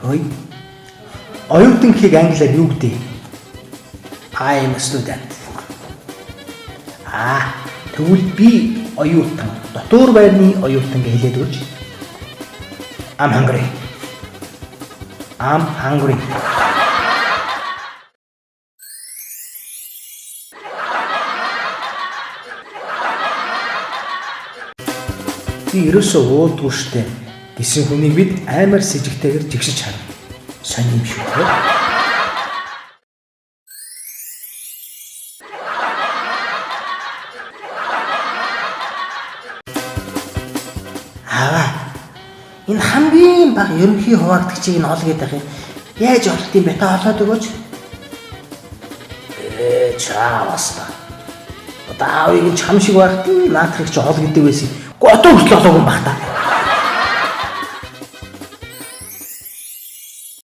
Хөөе. Оюутан гэхийг англиар юу гэдэг? I am a student. Тэгвэл би оюутан. Дотор байрны оюутан гэж хэлээд өгч. I'm hungry. I'm hungry. Би ерөөсөө уудгүй штэ гэсэн хүнийг бид аймаар сэжигтэйгээр жигшиж харна. Сонь юм шүү дээ. Энэ хамгийн бага ерөнхий хуваагдагчийг нь олгээд байх юм. Яаж олох юм бэ? Та олоод өгөөч. Чаавста. Таавыг чам шиг байхад наатрыг ч ол гэдэг байсан. Готоо хүртэл олоогүй юм бах та.